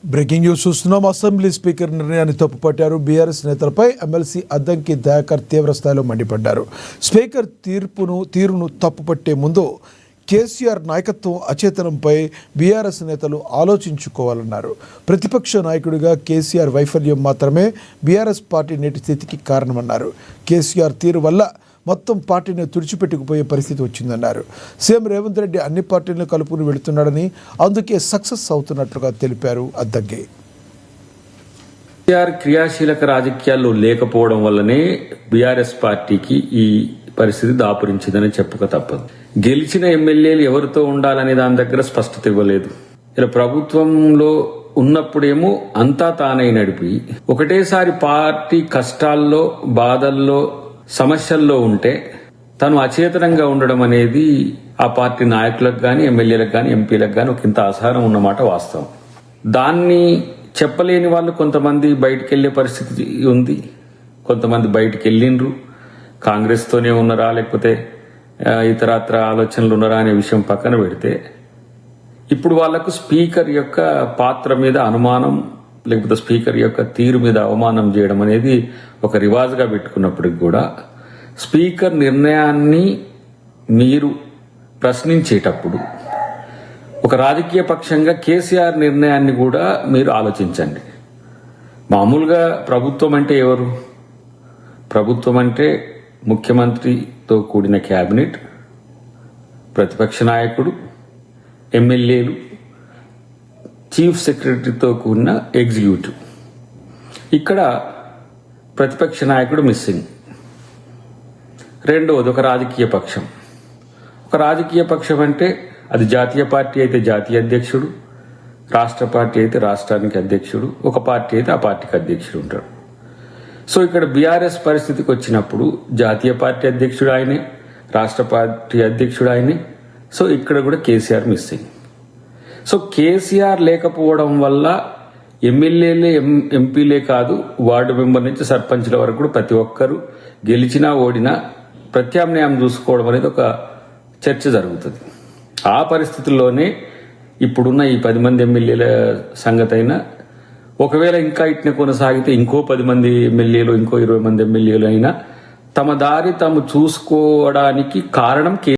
Breaking news చూస్తున్నాం. Assembly speaker నిర్ణయాన్ని తప్పుపట్టారు BRS నేతలపై ఎమ్మెల్సీ అద్దంకి దయాకర్ తీవ్రస్థాయిలో మండిపడ్డారు. స్పీకర్ తీరును తప్పుపట్టే ముందు కేసీఆర్ నాయకత్వం అచేతనంపై బీఆర్ఎస్ నేతలు ఆలోచించుకోవాలన్నారు. ప్రతిపక్ష నాయకుడిగా కేసీఆర్ వైఫల్యం మాత్రమే బీఆర్ఎస్ పార్టీ నేటి స్థితికి కారణమన్నారు. కేసీఆర్ తీరు వల్ల మొత్తం పార్టీని తుడిచిపెట్టుకుపోయే పరిస్థితి వచ్చిందన్నారు. సీఎం రేవంత్ రెడ్డి అన్ని పార్టీలను కలుపుకుని వెళుతున్నాడని, అందుకే సక్సెస్ అవుతున్నట్లుగా తెలిపారు అద్దంకి. కేసీఆర్ క్రియాశీలక రాజకీయాల్లో లేకపోవడం వల్లనే బీఆర్ఎస్ పార్టీకి ఈ పరిస్థితి దాపురించిందని చెప్పక తప్పదు. గెలిచిన ఎమ్మెల్యేలు ఎవరితో ఉండాలనే దాని దగ్గర స్పష్టత ఇవ్వలేదు. ఇలా ప్రభుత్వంలో ఉన్నప్పుడేమో అంతా తానై నడిపి ఒకటేసారి పార్టీ కష్టాల్లో, బాధల్లో, సమస్యల్లో ఉంటే తను అచేతనంగా ఉండడం అనేది ఆ పార్టీ నాయకులకు కానీ, ఎమ్మెల్యేలకు కానీ, ఎంపీలకు కానీ ఒక ఇంత అసహనం ఉన్నమాట వాస్తవం. దాన్ని చెప్పలేని వాళ్ళు కొంతమంది బయటికి వెళ్లే పరిస్థితి ఉంది. కొంతమంది బయటికి వెళ్ళిండ్రు. కాంగ్రెస్తోనే ఉన్నారా లేకపోతే ఇతరత్ర ఆలోచనలు ఉన్నారా అనే విషయం పక్కన పెడితే, ఇప్పుడు వాళ్లకు స్పీకర్ యొక్క పాత్ర మీద అనుమానం లేకపోతే స్పీకర్ యొక్క తీరు మీద అవమానం చేయడం అనేది ఒక రివాజ్గా పెట్టుకున్నప్పటికి కూడా స్పీకర్ నిర్ణయాన్ని మీరు ప్రశ్నించేటప్పుడు ఒక రాజకీయ పక్షంగా కేసీఆర్ నిర్ణయాన్ని కూడా మీరు ఆలోచించండి. మామూలుగా ప్రభుత్వం అంటే ఎవరు? ప్రభుత్వం అంటే ముఖ్యమంత్రితో కూడిన క్యాబినెట్, ప్రతిపక్ష నాయకుడు, ఎమ్మెల్యేలు, చీఫ్ సెక్రటరీతో కూడిన ఎగ్జిక్యూటివ్. ఇక్కడ ప్రతిపక్ష నాయకుడు మిస్సింగ్. రెండవది ఒక రాజకీయ పక్షం. ఒక రాజకీయ పక్షం అంటే అది జాతీయ పార్టీ అయితే జాతీయ అధ్యక్షుడు, రాష్ట్ర పార్టీ అయితే రాష్ట్రానికి అధ్యక్షుడు, ఒక పార్టీ అయితే ఆ పార్టీకి అధ్యక్షుడు ఉంటాడు. సో ఇక్కడ బీఆర్ఎస్ పరిస్థితికి వచ్చినప్పుడు జాతీయ పార్టీ అధ్యక్షుడు ఆయనే, రాష్ట్ర పార్టీ అధ్యక్షుడు ఆయనే. సో ఇక్కడ కూడా కేసీఆర్ మిస్సింగ్. సో కేసీఆర్ లేకపోవడం వల్ల ఎమ్మెల్యేలే, ఎంపీలే కాదు, వార్డు మెంబర్ నుంచి సర్పంచ్ల వరకు కూడా ప్రతి ఒక్కరూ గెలిచినా ఓడినా ప్రత్యామ్నాయం చూసుకోవడం అనేది ఒక చర్చ జరుగుతుంది. ఆ పరిస్థితుల్లోనే ఇప్పుడున్న ఈ 10 మంది ఎమ్మెల్యేల సంగతి అయినా, ఒకవేళ ఇంకా ఇట్నే కొనసాగితే ఇంకో 10 మంది ఎమ్మెల్యేలు, ఇంకో 20 మంది ఎమ్మెల్యేలు అయినా తమ దారి తాము చూసుకోవడానికి కారణం